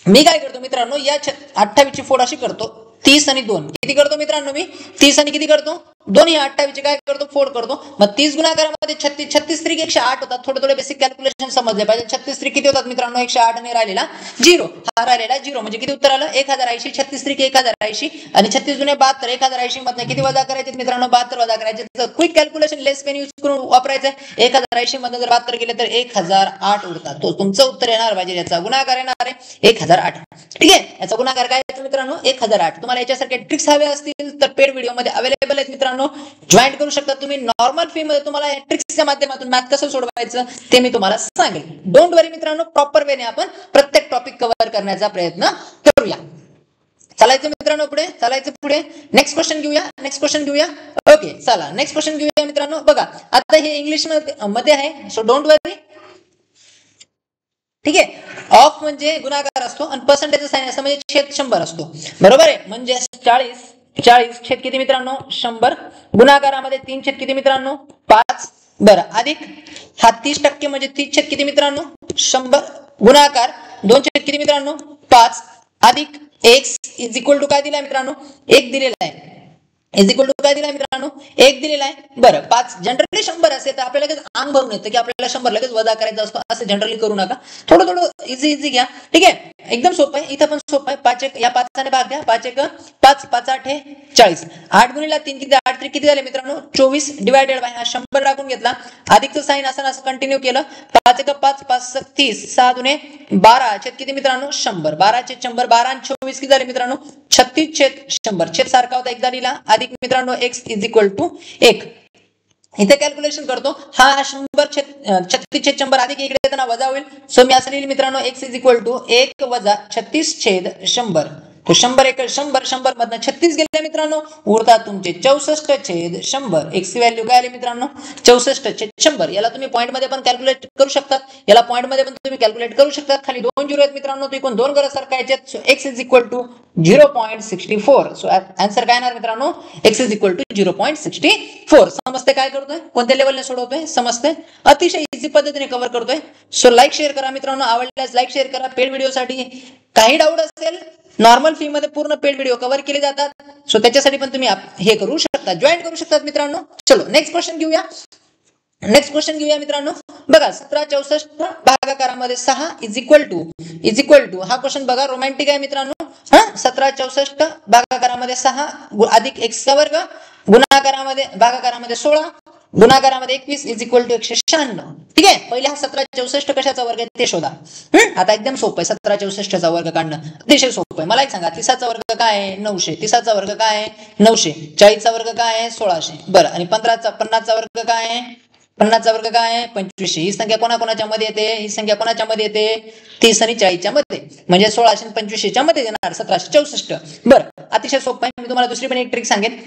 [SPEAKER 1] मी काय करतो मित्रांनो या 28 ची फोड अशी करतो 30 आणि 2 किती करतो मित्रांनो मी 30 आणि किती करतो 2 ही 28 ची काय करतो फोड करतो मग 30 गुणाकारामध्ये 36 36 त्रिक 108 होतात थोडे बेसिक कॅल्क्युलेशन समजले पाहिजे 36 त्रिक किती होतात मित्रांनो 108 आणि राहिलेला 0 हा राहिलेला 0 म्हणजे किती उत्तर आलं 1080 36 त्रिक 1080 आणि 36 दुने 72 1080 मधनं किती वजा करायचे मित्रांनो 72 वजा करायचे तर क्विक कॅल्क्युलेशन लेस पेन यूज करून वापरायचं 1080 मधनं जर 72 केले तर 1008 उरतात तो तुमचं उत्तर येणार पाहिजे याचा गुणाकार येणार आहे 1008 ठीक आहे याचा गुणाकार काय आहे मित्रांनो 1008 तुम्हाला याच्यासारखे ट्रिक्स हवे असतील तर पेड व्हिडिओ मध्ये अवेलेबल आहेत मित्रांनो जॉईन करू शकता तुम्ही नॉर्मल फी मध्ये तुम्हाला या ट्रिक्सच्या माध्यमातून मॅथ कसं सोडवायचं ते मी तुम्हाला सांगेल डोंट वरी मित्रांनो प्रॉपर वेने आपण प्रत्येक टॉपिक कव्हर करण्याचा प्रयत्न करूया चालायचं मित्रांनो पुढे नेक्स्ट क्वेश्चन घेऊया ओके चला नेक्स्ट क्वेश्चन घेऊया मित्रांनो बघा आता हे इंग्लिश मध्ये आहे सो डोंट वरी ठीक आहे ऑफ म्हणजे गुणाकार असतो आणि पर्सेंटेज साइन असतं म्हणजे छेद 100 असतो बरोबर आहे म्हणजे 40 छेद किती मित्रांनो 100 गुणाकारामध्ये 3 छेद किती मित्रांनो 5 बरं अधिक हा 30% म्हणजे 30 छेद किती मित्रांनो 100 गुणाकार 2 छेद किती मित्रांनो 5 अधिक x इज इक्वल टू काय दिलाय मित्रांनो 1 दिलेला आहे इज इक्वल टू काय दिलाय मित्रांनो 1 दिलेला आहे बरं 5 जनरली 100 असेल तर आपल्याला लगेच अंग भरून येतं की आपल्याला 100 लगेच वजा करायचं असतं असं जनरली करू नका थोडं इझी घ्या ठीक आहे एकदम सोपं आहे इथं पण सोपं आहे 5 1 या 5 ने भाग द्या 5 1 5 5 8 हे 40 8 गुणिले 3 किती 8 3 किती झाले मित्रांनो 24 डिवाइडेड बाय हा 100 टाकून घेतला अधिकचं साइन असं कंटिन्यू केलं 5 1 5 5 30 6 दुने 12 छेद किती मित्रांनो 100 12 छेद 100 12 आणि 24 किती झाले मित्रांनो 36 छेद 100 छेद सारखा होता एकदा लिहिला अधिक मित्रांनो x इज इक्वल टू 1 इथे कॅल्क्युलेशन करतो हा 100 छेद 36 छेद 100 अधिक इकडे येताना वजा होईल सो मी असं लिहिलं मित्रांनो x इज इक्वल टू 1 वजा 36 छेद 100 तो 100 1 100 मधनं 36 गेले मित्रांनो उरतात तुमचे 64 छेद 100 x ची व्हॅल्यू काय आली मित्रांनो 64 छेद 100 याला तुम्ही पॉइंट मध्ये पण कॅल्क्युलेट करू शकता याला पॉइंट मध्ये पण तुम्ही कॅल्क्युलेट करू शकता खाली 2 झिरो आहेत मित्रांनो तो एकूण 2 गरज सरकायचे so x is equal to 0.64 so answer काय येणार मित्रांनो x इज इक्वल टू 0.64 समजते काय करतोय कोणत्या लेवलने सोडवतोय समजते अतिशय इझी पद्धतीने कव्हर करतोय सो लाईक शेअर करा मित्रांनो आवडल्यास लाईक शेअर करा पेड व्हिडिओसाठी काही डाऊट असेल नॉर्मल फी मध्ये पूर्ण पेड व्हिडिओ कव्हर केले जातात सो त्याच्यासाठी पण तुम्ही हे करू शकता जॉईन करू शकता मित्रांनो चलो नेक्स्ट क्वेश्चन घेऊया मित्रांनो बघा 17 64 भागाकारामध्ये 6 इज इक्वल टू हा क्वेश्चन बघा रोमॅन्टिक आहे मित्रांनो 17 64 भागाकारामध्ये 6 अधिक x चा वर्ग गुणाकारामध्ये भागाकारामध्ये 16 गुणाकारामध्ये 21 इज इक्वल टू 196 ठीक आहे पहिले हा 17 64 कशाचा वर्ग आहे ते शोधा आता एकदम सोपं आहे 17 64 चा वर्ग काढणं अतिशय सोपं आहे मला एक सांगा 30 चा वर्ग काय आहे 900 30 चा वर्ग काय आहे 900 40 चा वर्ग काय आहे 1600 बरं आणि 50 चा वर्ग काय आहे 50 चा वर्ग काय आहे 2500 ही संख्या कोणाच्या मध्ये येते ही संख्या कोणाच्या मध्ये येते 30 आणि 40 च्या मध्ये म्हणजे 1600 आणि 2500 च्या मध्ये येणार 1764 बरं अतिशय सोपं आहे मी तुम्हाला दुसरी पण एक ट्रिक सांगेन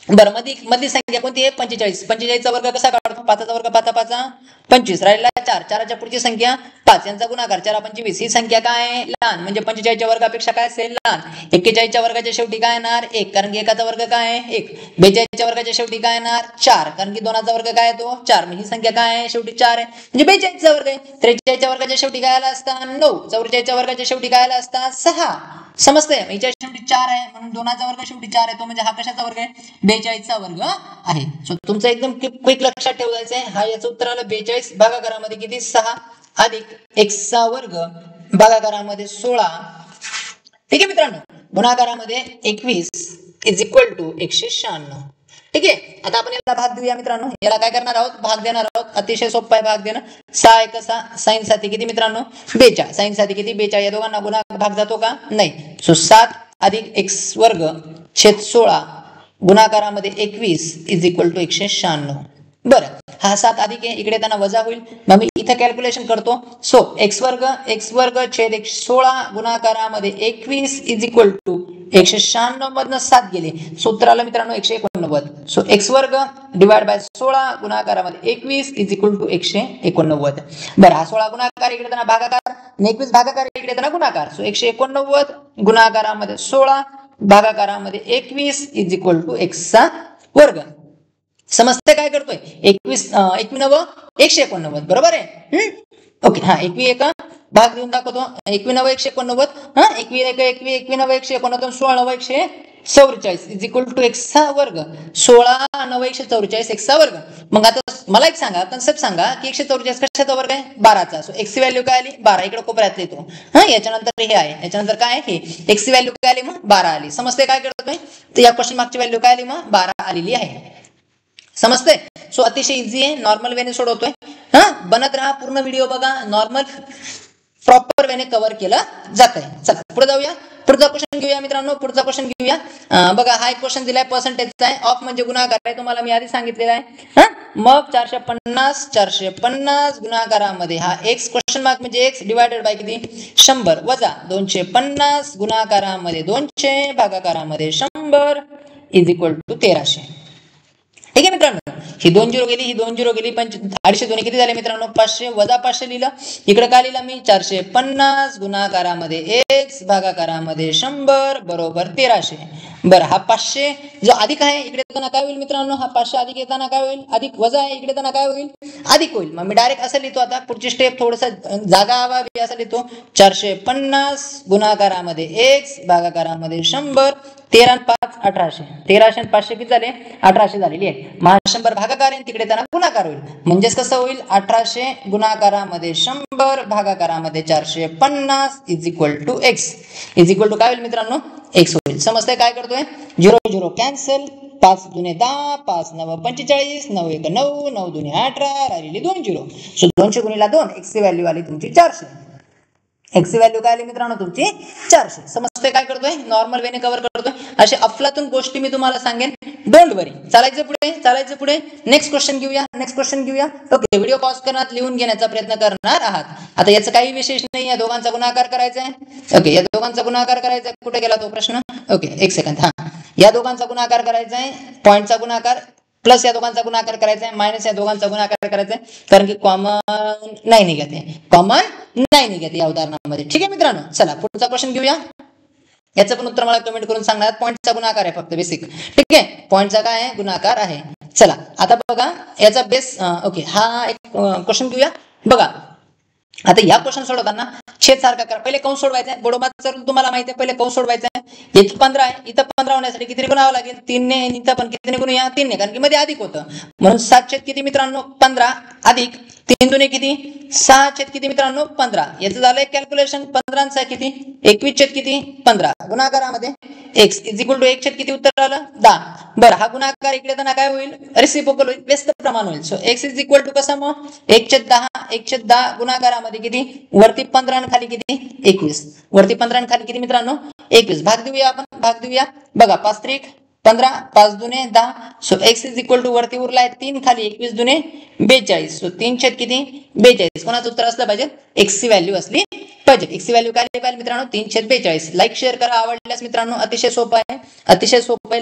[SPEAKER 1] बरं मधली संख्या कोणती आहे 45 चा वर्ग कसा काढतो 5 चा वर्ग 5 5 25 राहिला 4 4च्या पुढची संख्या 5 यांचा गुणाकार 4 25 ही संख्या काय आहे लहान म्हणजे 45 च्या वर्गापेक्षा काय असेल लहान 41 च्या वर्गाच्या शेवटी काय येणार 1 कारण की 1 चा वर्ग काय आहे 1 42 च्या वर्गाच्या शेवटी काय येणार 4 कारण की 2 चा वर्ग काय येतो 4 ही संख्या काय आहे शेवटी 4 आहे म्हणजे 42 चा वर्ग आहे 43 च्या वर्गाच्या शेवटी काय आला असता 9 44 च्या वर्गाच्या शेवटी काय आला असता 6 समजतंय याच्या शेवटी 4 आहे म्हणून 2 चा वर्ग शेवटी 4 आहे तो म्हणजे हा कशाचा वर्ग आहे 42 चा वर्ग आहे सो तुमचं एकदम क्विक लक्षात ठेवायचं आहे हा याचं उत्तर आलं 42 भागाकारामध्ये किती 6 अधिक x चा वर्ग भागाकारामध्ये 16 ठीक आहे मित्रांनो गुणाकारामध्ये 21 इज इक्वल टू 196 ठीक आहे आता आपण याला भाग देऊया मित्रांनो याला काय करणार आहोत भाग देणार आहोत अतिशय सोपं आहे भाग देणं 6 1 6 साइन साठी किती मित्रांनो 42 साइन साठी किती 42 या दोघांना गुणा भाग जातो का नाही सो 7 अधिक x वर्ग छेद 16 गुणाकारामध्ये 21 इज इक्वल टू 196 बरं हा 7 अधिक आहे इकडे त्यांना वजा होईल मग मी इथं कॅल्क्युलेशन करतो. सो x वर्ग छेद 16 गुणाकारामध्ये 21 इज इक्वल टू 196 मधनं 7 गेले, सूत्र आलं मित्रांनो 189. सो x वर्ग डिवाइड बाय 16 गुणाकारामध्ये 21 इज इक्वल टू 189. बरं, हा 16 गुणाकार इकडे येताना भागाकार, 21 भागाकार इकडे येताना गुणाकार. सो 189 गुणाकारामध्ये 16 भागाकारामध्ये 21 इज इक्वल टू x चा वर्ग. समजते काय करतोय? 21 189 बरोबर आहे. ओके, हा 21 भाग देऊन दाखवतो. 21 189, हा 21 189 16 144 इज इक्वल टू x चा वर्ग. 16 144 x चा वर्ग. मग आता मला एक सांगा, कन्सेप्ट सांगा की 144 कशाचा वर्ग आहे? 12चा. सो x ची व्हॅल्यू काय आली? 12. इकडे कोपऱ्यात येतो. हा याच्यानंतर हे आहे, याच्यानंतर काय आहे? x ची व्हॅल्यू काय आली? मग 12 आली. समजते काय करतोय? तर या क्वेश्चन मागची व्हॅल्यू काय आली? मग 12 आलेली आहे. समजते? सो अतिशय इझी आहे, नॉर्मल वेने सोडवतोय. हा बनत राहा, पूर्ण व्हिडिओ बघा, नॉर्मल प्रॉपर वेने कव्हर केलं जात आहे. चला पुढे जाऊया, पुढचा क्वेश्चन घेऊया मित्रांनो. पुढचा क्वेश्चन घेऊया. बघा, हा एक क्वेश्चन दिलाय, पर्सेंटेजचा आहे. ऑफ म्हणजे गुणाकार आहे, तुम्हाला मी आधी सांगितलेला आहे. मग 450 गुणाकारामध्ये हा x क्वेश्चन मार्क म्हणजे x डिवायडेड बाय किती? 100 वजा 250 गुणाकारामध्ये 200 भागाकारामध्ये 100 इज इक्वल टू 1300. ठीक आहे मित्रांनो, ही 2 0 गेली, ही 2 0 गेली, 250 दोन्ही किती झाले मित्रांनो? 500 वजा 500 लिहिलं. इकडे काय लिहिलं मी? 450 गुणाकारामध्ये x भागाकारामध्ये 100 बरोबर 1300. बरं, हा 500 जो अधिक आहे इकडे येताना काय होईल मित्रांनो? हा 500 अधिक येताना काय होईल? अधिक. वजा आहे इकडे येताना काय होईल? अधिक होईल. मग मी डायरेक्ट असं लिहितो. आता पुढची स्टेप थोडंसं जागा हवी, असं लिहितो. 450 गुणाकारामध्ये x भागाकारामध्ये 100, 13 5 1800. 1300 आणि 500 किती झाले? 1800 झालेली आहे. मग 100 भागाकार आहे, तिकडे त्यांना गुणाकार होईल. म्हणजेच कसं होईल? 1800 गुणाकारामध्ये 100 भागाकारामध्ये 450 is equal to x. Is equal to काय होईल मित्रांनो? x होईल. समजतंय काय करतोय? 0 0 कॅन्सल, 5 दुने 10, 5 9 45, 9 1 9, 9 दुने 18, राहिलेली 2 0. सो 200 गुणिला 2, x ची व्हॅल्यू आली तुमची 400. x ची व्हॅल्यू काय आली मित्रांनो? तुमची 400. समजतंय काय करतोय? नॉर्मल वेने कव्हर करतोय. अशा अफलातून गोष्टी मी तुम्हाला सांगेन, डोंट वरी. चालायचं पुढे. नेक्स्ट क्वेश्चन घेऊया. ओके, व्हिडिओ पॉज करणार, लिहून घेण्याचा प्रयत्न करणार आहात. आता याचं काही विशेष नाही, या दोघांचा गुणाकार करायचा आहे. ओके, या दोघांचा गुणाकार करायचा आहे. कुठे गेला तो प्रश्न? ओके, एक सेकंड. हा, या दोघांचा गुणाकार करायचा आहे, पॉईंटचा गुणाकार प्लस या दोघांचा गुणाकार करायचा आहे, मायनस या दोघांचा गुणाकार करायचा आहे, कारण की कॉमन नाही निघते या उदाहरणामध्ये. ठीक आहे मित्रांनो, चला पुढचा क्वेश्चन घेऊया. याचं पण उत्तर मला कमेंट करून सांगणार. पॉईंटचा गुणाकार आहे फक्त, बेसिक. ठीक आहे, पॉईंटचा काय आहे? गुणाकार आहे. चला आता बघा याचा बेस. ओके, हा एक क्वेश्चन घेऊया. बघा, आता या क्वेश्चन सोडवताना छेद सारखा करा. पहिले कंस सोडवायचा आहे. बोडोबाचा रूल तुम्हाला माहिती आहे. पहिले कंस सोडवायचा आहे. इथं 15 आहे, इथं 15 होण्यासाठी किती गुणावं लागेल? 3 ने. इथं पण किती गुणूया? 3 ने, कारण की मध्ये अधिक होतं. म्हणून 7 छेद किती मित्रांनो? 15 अधिक 3 दुने किती? 6 छेद किती मित्रांनो? 15. याचं झालं एक कॅल्क्युलेशन. 15 किती? 21 छेद किती? 15 गुणाकारामध्ये x इज इक्वल टू 1 छेद किती उत्तर आलं? 10. बरं, हा गुणाकार इकडे येताना काय होईल? रेसिप्रोकल होईल, व्यस्त प्रमाण होईल. So x is equal to कसं? मग 1/10 गुणाकारामध्ये किती? वरती 15 आणि खाली किती? 21. वरती 15 आणि खाली किती मित्रांनो? 21. भाग देऊया आपण, भाग देऊया. बघा, 5 त्रिक 15, 5 दुने 10. So x is equal to वरती उरलाय 3, खाली 21 दुने 42. सो 3 छेद किती? 42. कोणाचं उत्तर असलं पाहिजे? x ची व्हॅल्यू असली पाहिजे. x ची व्हॅल्यू काय पाहिजे मित्रांनो? 3 छेद 42. लाईक शेअर करा आवडल्यास मित्रांनो, अतिशय सोपं आहे.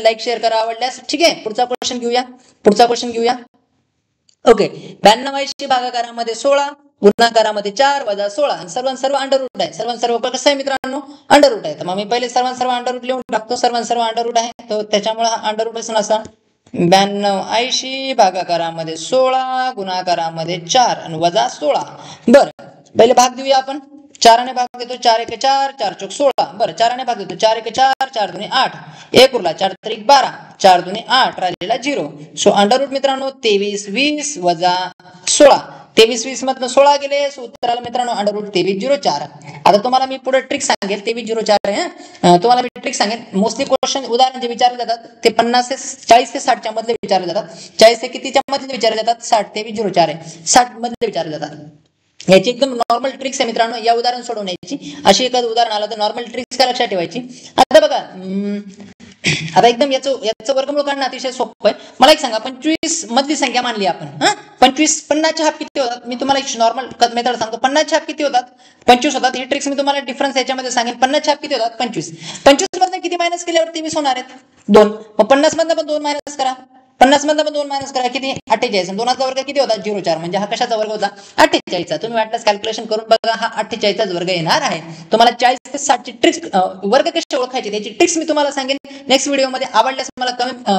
[SPEAKER 1] लाईक शेअर करा आवडल्यास. ठीक आहे, पुढचा क्वेश्चन घेऊया. ओके, 92 भागाकारामध्ये 16 गुणाकारामध्ये 4 वजा 16 आणि सर्व अंडर रूट आहे. सर्व कसं आहे मित्रांनो? अंडर रूट आहे. तर मग मी पहिले सर्व अंडर रूट लिहून टाकतो. सर्व अंडर रूट आहे, तर त्याच्यामुळे हा अंडर रूट असं असा 92 भागाकारामध्ये 16 गुणाकारामध्ये 4 आणि वजा 16. बरं, पहिले भाग देऊया आपण. 4 ने भाग देतो. 4 1 4, 4 चौक 16. बरं, 4 ने भाग देतो. 4 1 4, 4 दुने 8, 1 उरला, 4 त्रिक 12, 4 दुने 8, राहिलेला 0. सो अंडर रूट मित्रांनो 23 20 वजा 16. 23 20 मधनं 16 गेले. सो उत्तराला मित्रांनो अंडर रूट 23 0 4. आता तुम्हाला मी पुढे ट्रिक सांगेल. 23 0 4 आहे. तुम्हाला मी ट्रिक सांगेल. मोस्टली क्वेश्चन उदाहरण जे विचारले जातात ते 40 ते 60 च्या मधले विचारले जातात. 40 ते कितीच्या मधले विचारले जातात? 60 23 0 4 आहे, 60 मधले विचारले जातात. याची एकदम नॉर्मल ट्रिक्स आहे मित्रांनो, या उदाहरण सोडवण्याची. अशी एखादं उदाहरण आलं तर नॉर्मल ट्रिक्स काय लक्षात ठेवायची. आता बघा, आता एकदम याचं वर्गमूळ काढणं अतिशय सोपं आहे. मला एक सांगा, 25 मधली संख्या मानली आपण. 25 50चे हाफ किती होतात? मी तुम्हाला एक नॉर्मल मेथड सांगतो. 50चे हाफ किती होतात? 25 होतात. ही ट्रिक्स मी तुम्हाला डिफरन्स याच्यामध्ये सांगेन. 50चे हाफ किती होतात? 25. 25 मधनं किती मायनस केल्यावरती 20 होणार आहेत? 2. मग 50 मधनं पण 2 मायनस करा. 50 मधनं पण 2 मायनस करा. किती? 48. 2चा वर्ग किती होता? 0,4. म्हणजे हा कशाचा वर्ग होता? 48चा. तुम्ही वाटल्यास कॅल्क्युलेशन करून बघा, हा 48चाच वर्ग येणार आहे. तुम्हाला 40 ते 60 ची ट्रिक्स वर्ग कसे ओळखायचे त्याची ट्रिक्स मी तुम्हाला सांगेन नेक्स्ट व्हिडिओमध्ये. आवडल्यास मला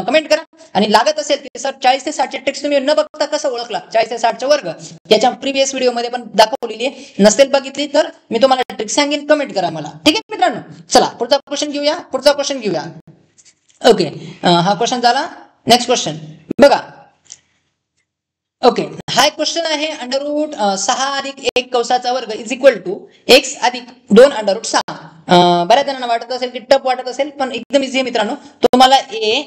[SPEAKER 1] कमेंट करा. आणि लागत असेल की सर 40 ते 60 ची ट्रिक्स तुम्ही न बघता कसं ओळखला 40 ते 60 चा वर्ग, याच्या प्रिव्हियस व्हिडिओमध्ये पण दाखवलेली आहे. नसेल बघितली तर मी तुम्हाला ट्रिक्स सांगेन, कमेंट करा मला. ठीक आहे मित्रांनो, चला पुढचा क्वेश्चन घेऊया. ओके, हा क्वेश्चन झाला. नेक्स्ट क्वेश्चन बघा. ओके, हा एक क्वेश्चन आहे. अंडररूट 6 अधिक 1 कंसाचा वर्ग इज इक्वल टू x अधिक 2 अंडररूट 6. बऱ्याच जणांना वाटत असेल की टफ वाटत असेल, पण एकदम इझी आहे मित्रांनो. तुम्हाला a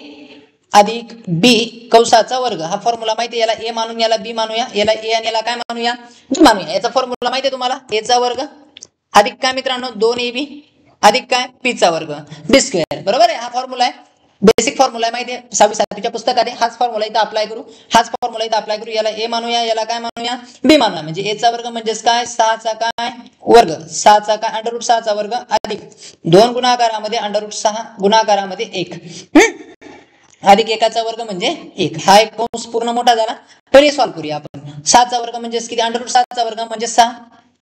[SPEAKER 1] अधिक b कंसाचा वर्ग हा फॉर्म्युला माहिती आहे. याला a मानून याला b मानूया, याला a आणि याला काय मानूया? b मानूया. याचा फॉर्म्युला माहिती आहे तुम्हाला, a चा वर्ग अधिक काय मित्रांनो 2ab अधिक काय p चा वर्ग b स्क्वेअर. बरोबर आहे. हा फॉर्म्युला आहे, बेसिक फॉर्म्युला माहिती आहे. 6वी-7वीच्या पुस्तकात हाच फॉर्म्युला इथं अप्लाय करू. याला a मानूया, याला काय मानूया? b मानूया. म्हणजे a चा वर्ग म्हणजेच काय? 6 चा काय वर्ग, 6 चा काय अंडररूट 6 चा वर्ग अधिक 2 गुणाकारामध्ये अंडररूट 6 गुणाकारामध्ये 1 अधिक 1 चा वर्ग म्हणजे 1. हा एक कंस पूर्ण मोठा झाला. पहिले सॉल्व्ह करूया आपण. 6 चा वर्ग म्हणजे किती? अंडररूट 6 चा वर्ग म्हणजे 6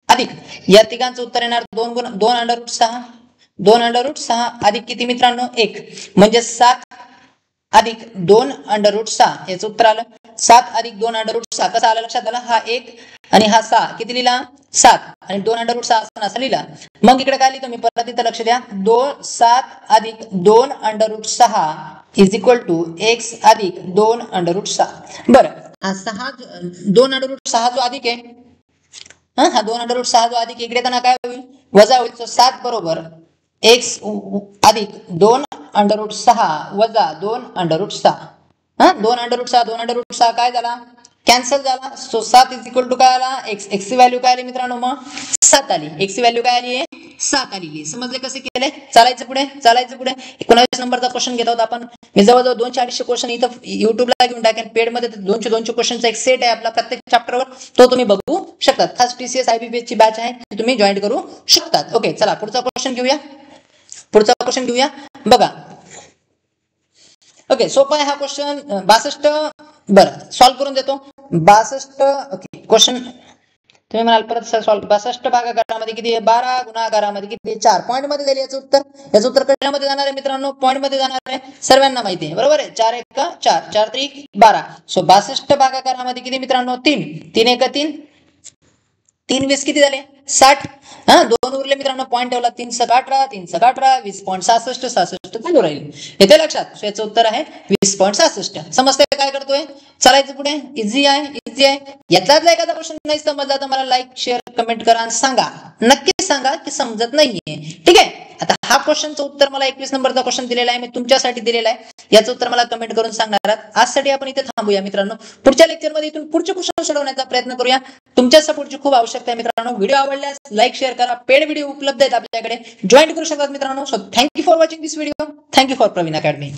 [SPEAKER 1] अधिक या तिघांचं उत्तर येणार 2 अंडररूट 6. 2 अंडररूट 6 अधिक किती मित्रांनो? 1 म्हणजे 7 अधिक 2 अंडररूट 6. याचं उत्तर आलं 7 अधिक 2 अंडररूट 6. कसं आलं लक्षात आलं? हा 1 आणि हा 6 किती लिहिला? 7 आणि 2 अंडररूट 6 असा लिहिला. मग इकडे काय लिहितो मी? परत इथं लक्ष द्या. 7 अधिक 2 underroot 6 is equal to x अधिक 2 अंडररूट 6. बरं, 2 अंडररूट 6 जो अधिक आहे, हा 2 अंडररूट 6 जो अधिक इकडे येताना काय होईल? वजा होईल. तो 7 बरोबर x अधिक 2 अंडररूट 6 वजा 2 अंडररूट 6. 2 अंडररूट 6 काय झाला? कॅन्सल झाला. सो 7 इज इक्वल टू काय आला? x. x ची व्हॅल्यू काय आली मित्रांनो? मग 7 आली. x ची व्हॅल्यू काय आली? 7 आलेली. समजले कसे केले? चालायचं पुढे. 19 नंबरचा क्वेश्चन घेत आहोत आपण. मी जवळजवळ 200-250 क्वेश्चन इथं युट्यूबला घेऊन टाकेन. पेडमध्ये 200 क्वेश्चनचा एक सेट आहे आपला प्रत्येक चॅप्टरवर, तो तुम्ही बघू शकतात. खास TCS IBPS ची बॅच आहे, ती तुम्ही जॉईन करू शकतात. ओके, चला पुढचा क्वेश्चन घेऊया. बघा. ओके, सोपा आहे हा क्वेश्चन. 62. बरं, सॉल्व्ह करून देतो. 62. ओके, क्वेश्चन तुम्ही म्हणाल परत सॉल्व्ह. 62 भागाकारामध्ये किती आहे? 12 गुणाकारामध्ये किती आहे? 4. पॉईंट मध्ये दिले याचं उत्तर कशामध्ये जाणार आहे मित्रांनो? पॉईंट मध्ये जाणार आहे. सर्वांना माहिती आहे, बरोबर आहे. 4 1 4, 4 3 12. सो 62 भागाकारामध्ये किती मित्रांनो? 3. 3 1 3, 3 20 किती झाले? 60. 2 उरले मित्रांनो, पॉईंट ठेवला. 3 6 18, 3 6 18, 20.66 चालू राहील. येते लक्षात? सो याचं उत्तर आहे 20.66. समजते काय करतोय? चालायचं पुढे. इझी आहे. यातलाच एखादा क्वेश्चन नाही समजला तर मला लाईक, शेअर, कमेंट करा आणि सांगा. नक्की सांगा की समजत नाहीये. ठीक आहे. आता हा क्वेश्चनचं उत्तर मला 21 नंबरचा क्वेश्चन दिलेला आहे, मी तुमच्यासाठी दिलेला आहे. याचं उत्तर मला कमेंट करून सांगणार आहात. आजसाठी आपण इथे थांबूया मित्रांनो. पुढच्या लेक्चरमध्ये इथून पुढचे क्वेश्चन सोडवण्याचा प्रयत्न करूया. तुमच्या सपोर्टची खूप आवश्यकता आहे मित्रांनो. व्हिडिओ आवडल्यास लाईक, शेअर करा. पेड व्हिडिओ उपलब्ध आहेत आपल्याकडे, जॉईन करू शकतात मित्रांनो. So thank you for watching this video. Thank you for Praveen academy.